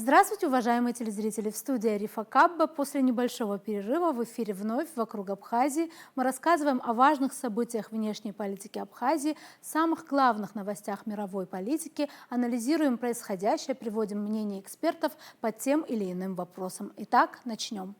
Здравствуйте, уважаемые телезрители! В студии Арифа Кабба. После небольшого перерыва в эфире вновь «Вокруг Абхазии» мы рассказываем о важных событиях внешней политики Абхазии, самых главных новостях мировой политики, анализируем происходящее, приводим мнения экспертов по тем или иным вопросам. Итак, начнем.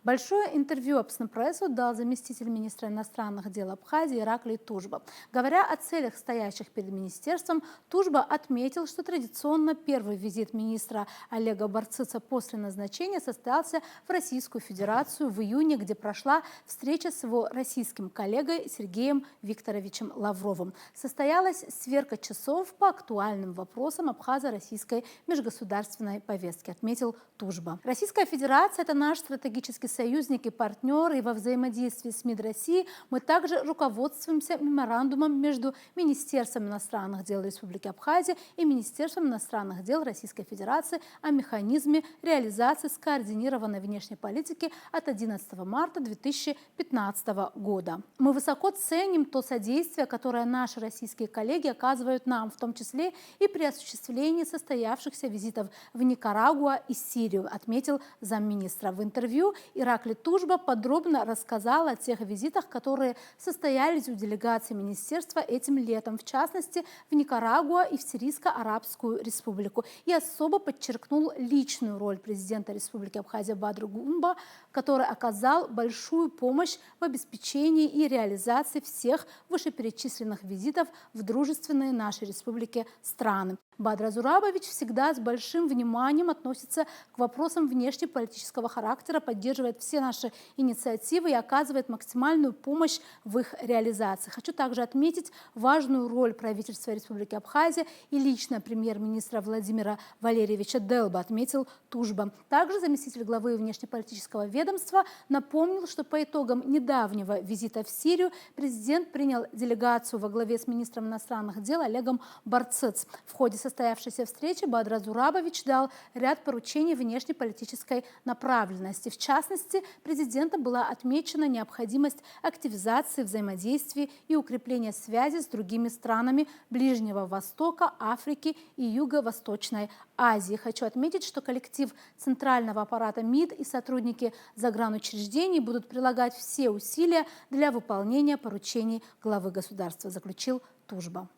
Большое интервью Абснепрессу дал заместитель министра иностранных дел Абхазии Ираклий Тужба. Говоря о целях, стоящих перед министерством, Тужба отметил, что традиционно первый визит министра Олега Барцыца после назначения состоялся в Российскую Федерацию в июне, где прошла встреча с его российским коллегой Сергеем Викторовичем Лавровым. Состоялась сверка часов по актуальным вопросам абхазо-российской межгосударственной повестки, отметил Тужба. Российская Федерация – это наш стратегический союзник и партнер, и во взаимодействии с МИД России мы также руководствуемся меморандумом между Министерством иностранных дел Республики Абхазия и Министерством иностранных дел Российской Федерации о механизме реализации скоординированной внешней политики от 11 марта 2015 года. Мы высоко ценим то содействие, которое наши российские коллеги оказывают нам, в том числе и при осуществлении состоявшихся визитов в Никарагуа и Сирию, отметил замминистра. В интервью Ираклий Тужба подробно рассказал о тех визитах, которые состоялись у делегации министерства этим летом, в частности, в Никарагуа и в Сирийско-Арабскую Республику. И особо подчеркнул личную роль президента Республики Абхазия Бадры Гумба, который оказал большую помощь в обеспечении и реализации всех вышеперечисленных визитов в дружественные нашей республике страны. Бадра Зурабович всегда с большим вниманием относится к вопросам внешнеполитического характера, поддерживает все наши инициативы и оказывает максимальную помощь в их реализации. Хочу также отметить важную роль правительства Республики Абхазия и лично премьер-министра Владимира Валерьевича Делба, отметил Тужба. Также заместитель главы внешнеполитического ведомства напомнил, что по итогам недавнего визита в Сирию президент принял делегацию во главе с министром иностранных дел Олегом Барцыц. В ходе состоявшейся встречи Бадра Зурабович дал ряд поручений внешнеполитической направленности. В частности, президентом была отмечена необходимость активизации взаимодействия и укрепления связи с другими странами Ближнего Востока, Африки и Юго-Восточной Азии. Хочу отметить, что коллектив Центрального аппарата МИД и сотрудники загранучреждений будут прилагать все усилия для выполнения поручений главы государства, заключил Тужба.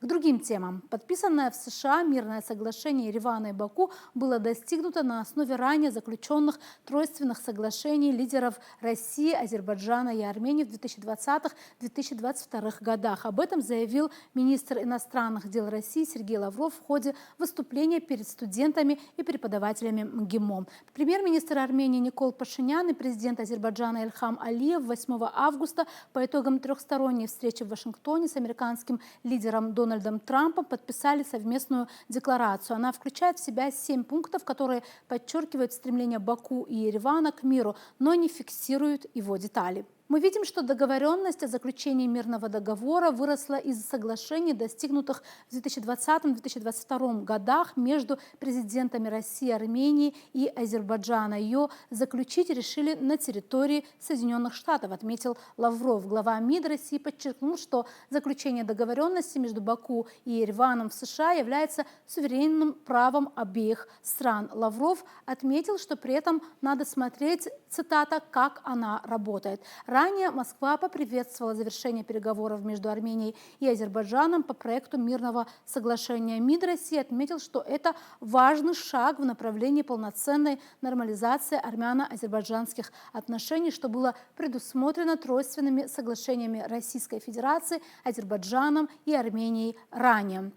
К другим темам. Подписанное в США мирное соглашение Еревана и Баку было достигнуто на основе ранее заключенных тройственных соглашений лидеров России, Азербайджана и Армении в 2020-2022 годах. Об этом заявил министр иностранных дел России Сергей Лавров в ходе выступления перед студентами и преподавателями МГИМО. Премьер-министр Армении Никол Пашинян и президент Азербайджана Ильхам Алиев 8 августа по итогам трехсторонней встречи в Вашингтоне с американским лидером Дональдом Трампом подписали совместную декларацию. Она включает в себя 7 пунктов, которые подчеркивают стремление Баку и Еревана к миру, но не фиксируют его детали. Мы видим, что договоренность о заключении мирного договора выросла из соглашений, достигнутых в 2020-2022 годах между президентами России, Армении и Азербайджана. Ее заключить решили на территории Соединенных Штатов, отметил Лавров. Глава МИД России подчеркнул, что заключение договоренности между Баку и Ереваном в США является суверенным правом обеих стран. Лавров отметил, что при этом надо смотреть, цитата, «как она работает». Ранее Москва поприветствовала завершение переговоров между Арменией и Азербайджаном по проекту мирного соглашения. МИД России отметил, что это важный шаг в направлении полноценной нормализации армяно-азербайджанских отношений, что было предусмотрено тройственными соглашениями Российской Федерации, Азербайджаном и Арменией ранее.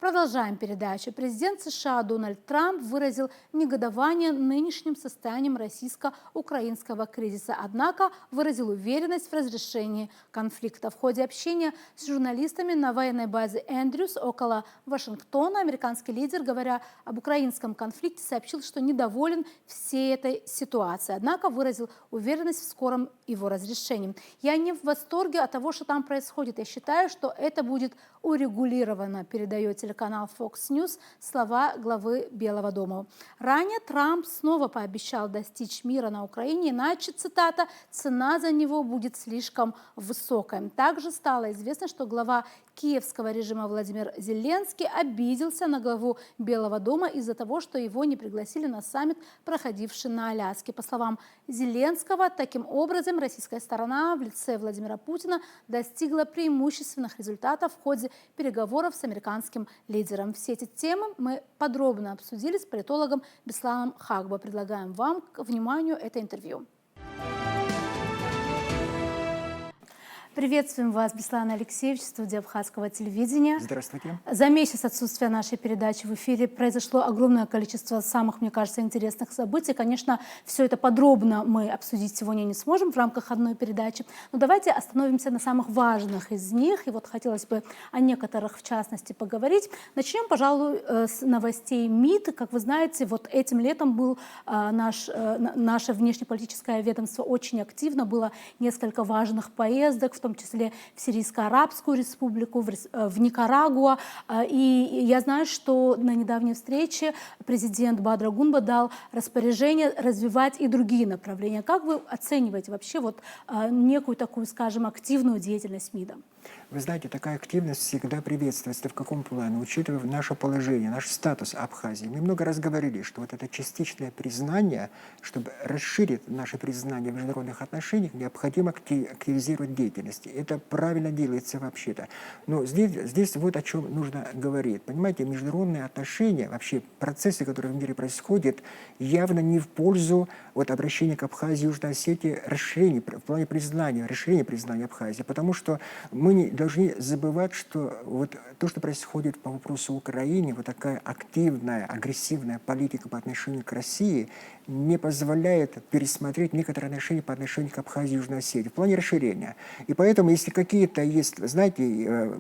Продолжаем передачу. Президент США Дональд Трамп выразил негодование нынешним состоянием российско-украинского кризиса, однако выразил уверенность в разрешении конфликта. В ходе общения с журналистами на военной базе Эндрюс около Вашингтона американский лидер, говоря об украинском конфликте, сообщил, что недоволен всей этой ситуацией, однако выразил уверенность в скором его разрешении. «Я не в восторге от того, что там происходит. Я считаю, что это будет урегулировано», передает телеканал телеканал Fox News слова главы Белого дома. Ранее Трамп снова пообещал достичь мира на Украине, иначе, цитата, «цена за него будет слишком высокой». Также стало известно, что глава киевского режима Владимир Зеленский обиделся на главу Белого дома из-за того, что его не пригласили на саммит, проходивший на Аляске. По словам Зеленского, таким образом российская сторона в лице Владимира Путина достигла преимущественных результатов в ходе переговоров с американским лидером. Все эти темы мы подробно обсудили с политологом Бесланом Хагба. Предлагаем вам к вниманию это интервью. Приветствуем вас, Беслан Алексеевич, в студии Абхазского телевидения. Здравствуйте. За месяц отсутствия нашей передачи в эфире произошло огромное количество самых, мне кажется, интересных событий. Конечно, все это подробно мы обсудить сегодня не сможем в рамках одной передачи, но давайте остановимся на самых важных из них. И вот хотелось бы о некоторых, в частности, поговорить. Начнем, пожалуй, с новостей МИД. Как вы знаете, вот этим летом был наше внешнеполитическое ведомство очень активно. Было несколько важных поездок, в том числе в Сирийско-Арабскую республику, в Никарагуа. И я знаю, что на недавней встрече президент Бадр Гунба дал распоряжение развивать и другие направления. Как вы оцениваете вообще вот некую такую, скажем, активную деятельность МИДа? Вы знаете, такая активность всегда приветствуется. В каком плане? Учитывая наше положение, наш статус Абхазии. Мы много раз говорили, что вот это частичное признание, чтобы расширить наше признание в международных отношениях, необходимо активизировать деятельность. Это правильно делается вообще-то. Но здесь вот о чем нужно говорить. Понимаете, международные отношения, вообще процессы, которые в мире происходят, явно не в пользу вот обращения к Абхазии и Южной Осетии расширения, в плане признания, расширения признания Абхазии. Потому что мы не должны забывать, что вот то, что происходит по вопросу Украины, вот такая активная, агрессивная политика по отношению к России не позволяет пересмотреть некоторые отношения по отношению к Абхазии и Южной Осетии в плане расширения. И поэтому, если какие-то есть, знаете,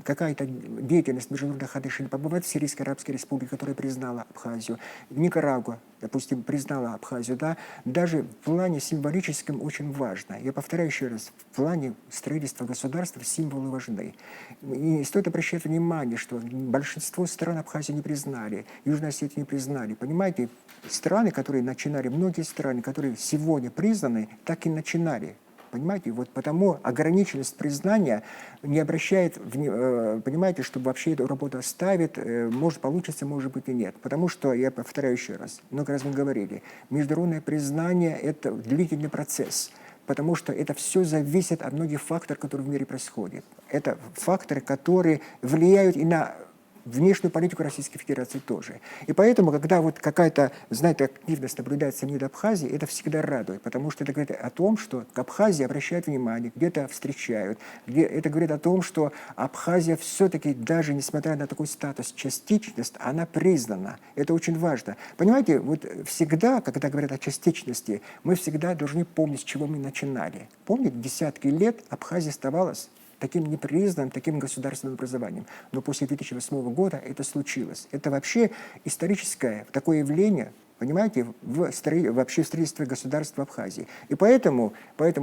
какая-то деятельность международных отношений, побывать в Сирийской Арабской Республике, которая признала Абхазию, в Никарагуа, допустим, признала Абхазию, да, даже в плане символическом очень важно. Я повторяю еще раз, в плане строительства государства символы важны. И стоит обращать внимание, что большинство стран Абхазию не признали, Южную Осетию не признали. Понимаете, страны, которые начинали, многие страны, которые сегодня признаны, так и начинали. Понимаете, вот потому ограниченность признания не обращает, понимаете, чтобы вообще эту работу оставить, может получится, может быть и нет. Потому что, я повторяю еще раз, много раз мы говорили, международное признание – это длительный процесс. Потому что это все зависит от многих факторов, которые в мире происходят. Это факторы, которые влияют и на внешнюю политику Российской Федерации тоже. И поэтому, когда вот какая-то, знаете, активность наблюдается в МИД Абхазии, это всегда радует, потому что это говорит о том, что к Абхазии обращают внимание, где-то встречают, это говорит о том, что Абхазия все-таки, даже несмотря на такой статус, частичность, она признана. Это очень важно. Понимаете, вот всегда, когда говорят о частичности, мы всегда должны помнить, с чего мы начинали. Помните, десятки лет Абхазия оставалась таким непризнанным, таким государственным образованием. Но после 2008 года это случилось. Это вообще историческое такое явление, понимаете, вообще в строительстве государства Абхазии. И поэтому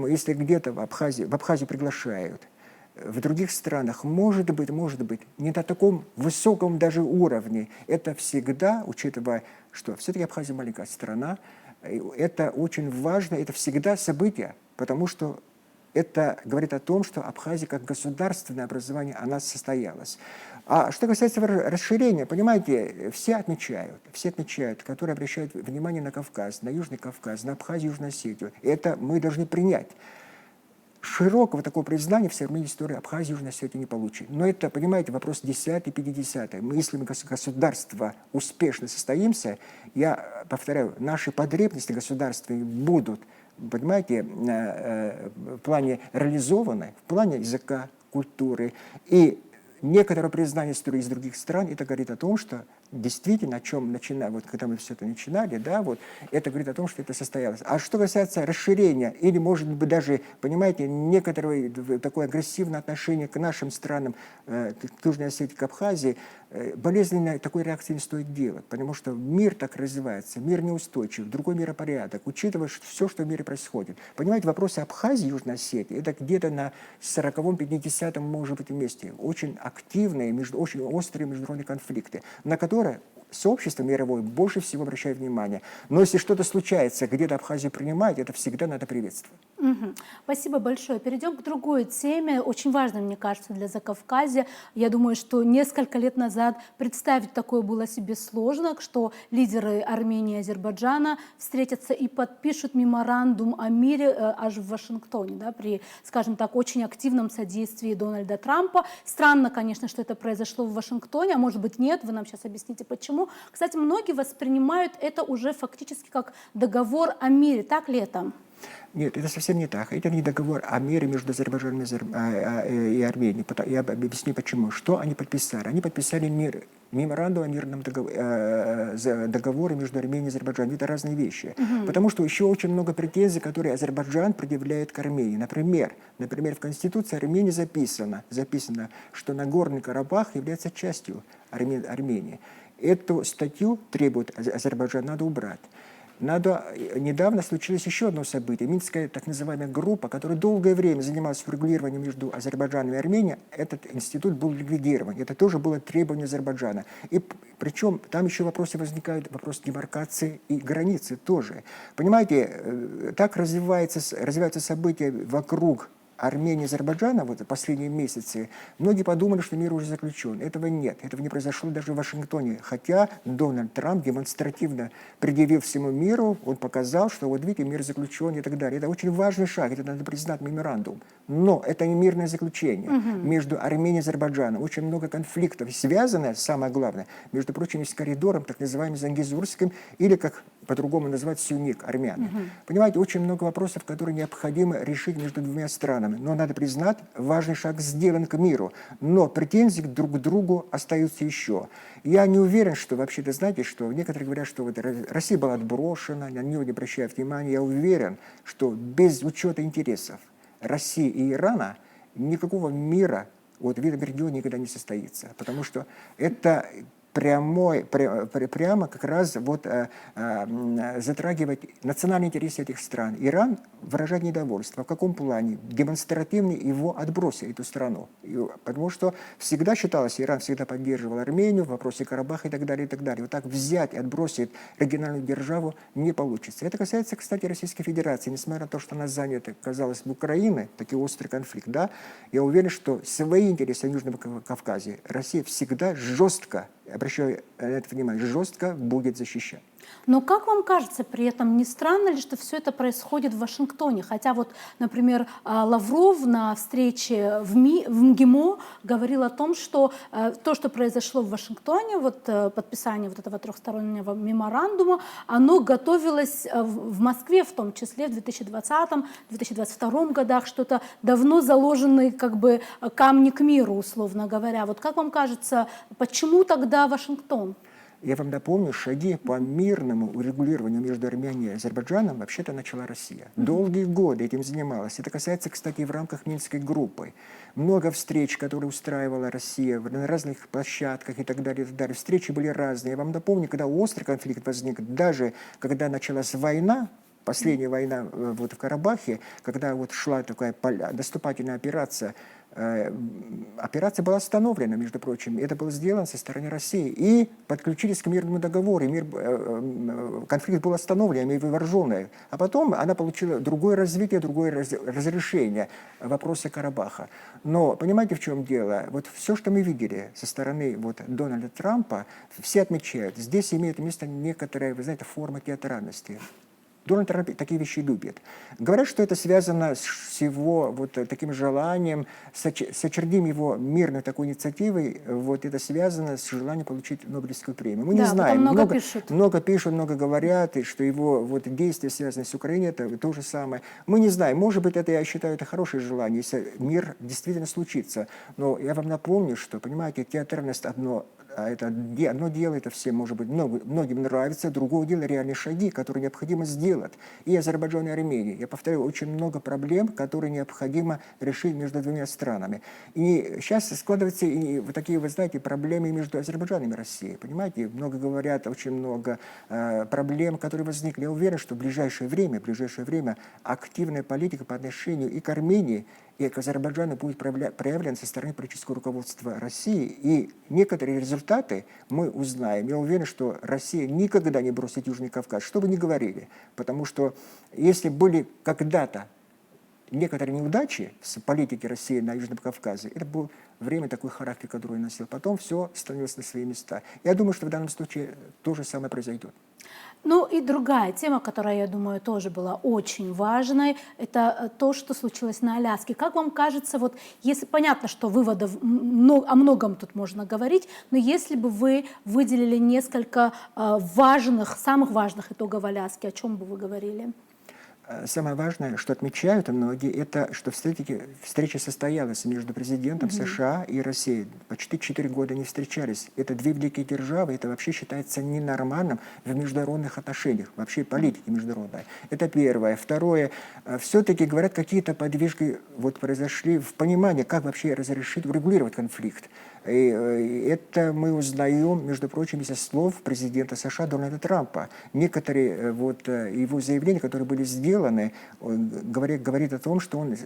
если где-то в Абхазию приглашают, в других странах, может быть, не на таком высоком даже уровне. Это всегда, учитывая, что все-таки Абхазия маленькая страна, это очень важно, это всегда событие, потому что это говорит о том, что Абхазия как государственное образование, она состоялась. А что касается расширения, понимаете, все отмечают, которые обращают внимание на Кавказ, на Южный Кавказ, на Абхазию, Южную Осетию. Это мы должны принять. Широкого такого признания в современной истории Абхазии и Южной Осетии не получит. Но это, понимаете, вопрос 10-й, 50-й. Если мы государство успешно состоимся, я повторяю, наши потребности государственные будут, понимаете, в плане реализованы, в плане языка, культуры. И некоторое признание истории из других стран, это говорит о том, что действительно, о чем вот когда мы все это начинали, да, вот, это говорит о том, что это состоялось. А что касается расширения, или, может быть, даже, понимаете, некоторое такое агрессивное отношение к нашим странам, к Южной Осетии, к Абхазии, болезненной такой реакции не стоит делать, потому что мир так развивается, мир неустойчив, другой миропорядок, учитывая все, что в мире происходит. Понимаете, вопросы Абхазии, Южной Осетии, это где-то на 40-м, 50-м, может быть, месте. Очень активные, очень острые международные конфликты, на которые сообщество мировое больше всего обращает внимание. Но если что-то случается, где-то Абхазию принимают, это всегда надо приветствовать. Спасибо большое. Перейдем к другой теме, очень важной, мне кажется, для Закавказья. Я думаю, что несколько лет назад представить такое было себе сложно, что лидеры Армении и Азербайджана встретятся и подпишут меморандум о мире аж в Вашингтоне, да, при, скажем так, очень активном содействии Дональда Трампа. Странно, конечно, что это произошло в Вашингтоне, а может быть нет, вы нам сейчас объясните почему. Кстати, многие воспринимают это уже фактически как договор о мире, так ли это? Нет, это совсем не так. Это не договор о мире между Азербайджаном и Арменией. Я объясню почему. Что они подписали? Они подписали меморандум о мирном договоре между Арменией и Азербайджаном. Это разные вещи. Потому что еще очень много претензий, которые Азербайджан предъявляет к Армении. Например, в Конституции Армении записано, что Нагорный Карабах является частью Армении. Эту статью требует Азербайджан, надо убрать. Недавно случилось еще одно событие. Минская так называемая группа, которая долгое время занималась урегулированием между Азербайджаном и Арменией, этот институт был ликвидирован. Это тоже было требование Азербайджана. И причем там еще возникают вопросы демаркации и границы тоже. Понимаете, так развиваются события вокруг Армении и Азербайджана вот последние месяцы, многие подумали, что мир уже заключен. Этого нет. Этого не произошло даже в Вашингтоне. Хотя Дональд Трамп демонстративно предъявил всему миру, он показал, что вот видите, мир заключен и так далее. Это очень важный шаг, это надо признать меморандум. Но это не мирное заключение между Арменией и Азербайджаном. Очень много конфликтов, связано, самое главное, между прочим, с коридором, так называемым Зангезурским, или, как по-другому называть, Сюник, армяне. Понимаете, очень много вопросов, которые необходимо решить между двумя странами. Но надо признать, важный шаг сделан к миру. Но претензии друг к другу остаются еще. Я не уверен, что вообще-то, знаете, что некоторые говорят, что вот Россия была отброшена, на нее не обращают внимания. Я уверен, что без учета интересов России и Ирана никакого мира вот, в этом регионе никогда не состоится. Потому что это прямо как раз вот, затрагивать национальные интересы этих стран. Иран выражает недовольство. В каком плане? Демонстративно его отбросили, эту страну. Потому что всегда считалось, Иран всегда поддерживал Армению в вопросе Карабаха и так далее, и так далее. Вот так взять и отбросить региональную державу не получится. Это касается, кстати, Российской Федерации. Несмотря на то, что она занята, казалось бы, Украиной, такой острый конфликт, да, я уверен, что свои интересы Южного Кавказа Россия всегда жестко, обращаю на это внимание, жестко будет защищать. Но как вам кажется, при этом не странно ли, что все это происходит в Вашингтоне? Хотя вот, например, Лавров на встрече в МГИМО говорил о том, что то, что произошло в Вашингтоне, вот подписание вот этого трехстороннего меморандума, оно готовилось в Москве, в том числе в 2020-2022 годах, что-то давно заложенные как бы камни к миру, условно говоря. Вот как вам кажется, почему тогда Вашингтон? Я вам напомню, шаги по мирному урегулированию между Арменией и Азербайджаном вообще-то начала Россия. Долгие годы этим занималась. Это касается, кстати, и в рамках Минской группы. Много встреч, которые устраивала Россия на разных площадках и так далее, и так далее. Встречи были разные. Я вам напомню, когда острый конфликт возник, даже когда началась война, последняя война вот в Карабахе, когда вот шла такая наступательная операция, операция была остановлена, между прочим. Это было сделано со стороны России. И подключились к мирному договору. Конфликт был остановлен, и вооруженный. А потом она получила другое развитие, другое разрешение вопроса Карабаха. Но понимаете, в чем дело? Вот все, что мы видели со стороны вот Дональда Трампа, все отмечают, здесь имеет место некоторая, вы знаете, форма театральности. Дональд Трамп такие вещи любит. Говорят, что это связано с его вот таким желанием, с очередным его мирной такой инициативой, вот это связано с желанием получить Нобелевскую премию. Мы не знаем. Много пишут, много говорят, и что его вот действия, связанные с Украиной, это то же самое. Мы не знаем. Может быть, это, я считаю, это хорошее желание, если мир действительно случится. Но я вам напомню, что, понимаете, театральность одно это одно дело, это всем, может быть, многим нравится, другое дело реальные шаги, которые необходимо сделать. И Азербайджан, и Армения. Я повторяю, очень много проблем, которые необходимо решить между двумя странами. И сейчас складываются и вот такие, вы знаете, проблемы между Азербайджаном и Россией. Понимаете, много говорят, очень много проблем, которые возникли. Я уверен, что в ближайшее время активная политика по отношению и к Армении, и к Азербайджану будет проявлена со стороны политического руководства России. И некоторые результаты мы узнаем. Я уверен, что Россия никогда не бросит Южный Кавказ, что бы ни говорили. Потому что если были когда-то некоторые неудачи с политики России на Южном Кавказе, это было время, такой характер, который носил. Потом все становилось на свои места. Я думаю, что в данном случае то же самое произойдет. Ну и другая тема, которая, я думаю, тоже была очень важной, это то, что случилось на Аляске. Как вам кажется, вот если понятно, что выводов о многом тут можно говорить, но если бы вы выделили несколько самых важных итогов Аляски, о чем бы вы говорили? Самое важное, что отмечают многие, это что встреча состоялась между президентом США и Россией. Почти 4 года не встречались. Это две великие державы, это вообще считается ненормальным в международных отношениях, вообще политике международной. Это первое. Второе, все-таки говорят, какие-то подвижки вот произошли в понимании, как вообще разрешить, урегулировать конфликт. И это мы узнаем, между прочим, из слов президента США Дональда Трампа. Некоторые вот его заявления, которые были сделаны, говорит о том, что он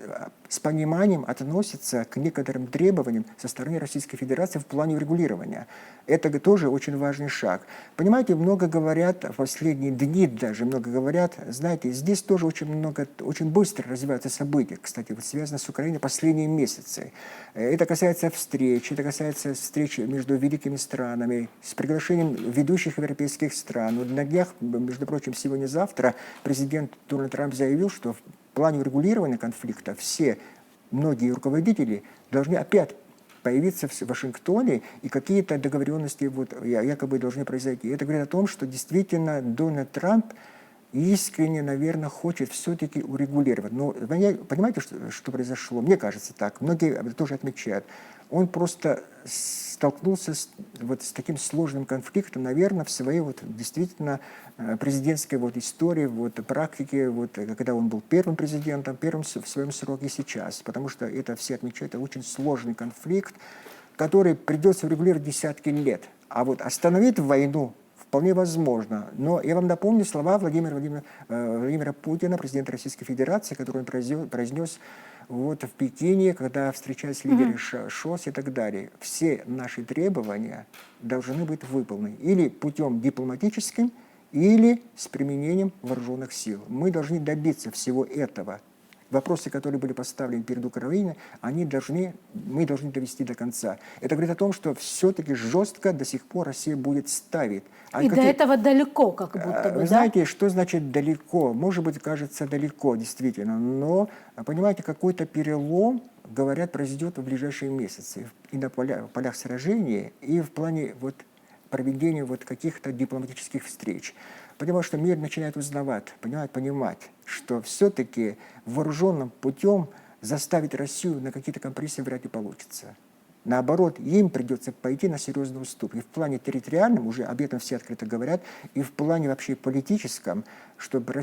с пониманием относится к некоторым требованиям со стороны Российской Федерации в плане урегулирования. Это тоже очень важный шаг. Понимаете, много говорят, в последние дни даже много говорят, знаете, здесь тоже очень быстро развиваются события, кстати, вот связано с Украиной последние месяцы. Это касается встреч, это касается встречи между великими странами с приглашением ведущих европейских стран. Вот на днях, между прочим, сегодня-завтра президент Дональд Трамп заявил, что в плане урегулирования конфликта многие руководители должны опять появиться в Вашингтоне, и какие-то договоренности якобы должны произойти. Это говорит о том, что действительно Дональд Трамп искренне, наверное, хочет все-таки урегулировать. Но понимаете, что произошло? Мне кажется так. Многие тоже отмечают. Он просто столкнулся с таким сложным конфликтом, наверное, в своей действительно президентской истории, практике, когда он был первым президентом, первым в своем сроке и сейчас. Потому что это все отмечают, это очень сложный конфликт, который придется урегулировать десятки лет. А вот остановить войну вполне возможно. Но я вам напомню слова Владимира Путина, президента Российской Федерации, которые он произнес в Пекине, когда встречались лидеры ШОС и так далее. Все наши требования должны быть выполнены или путем дипломатическим, или с применением вооруженных сил. Мы должны добиться всего этого. Вопросы, которые были поставлены перед Украиной, мы должны довести до конца. Это говорит о том, что все-таки жестко до сих пор Россия будет ставить. И до этого далеко, как будто бы, Вы знаете, что значит далеко? Может быть, кажется далеко, действительно, но, понимаете, какой-то перелом, говорят, произойдет в ближайшие месяцы. И на полях сражений, и в плане проведения каких-то дипломатических встреч. Потому что мир начинает узнавать, понимать, что все-таки вооруженным путем заставить Россию на какие-то компромиссы вряд ли получится. Наоборот, им придется пойти на серьезный уступ. И в плане территориальном, уже об этом все открыто говорят, и в плане вообще политическом, чтобы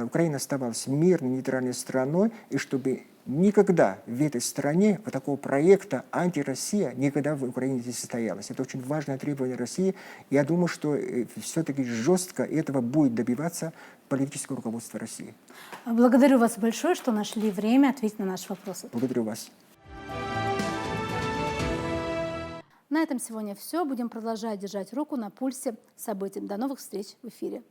Украина оставалась мирной, нейтральной страной, и чтобы никогда в этой стране такого проекта «Антироссия» никогда в Украине не состоялось. Это очень важное требование России. Я думаю, что все-таки жестко этого будет добиваться политическое руководство России. Благодарю вас большое, что нашли время ответить на наши вопросы. Благодарю вас. На этом сегодня все. Будем продолжать держать руку на пульсе событий. До новых встреч в эфире.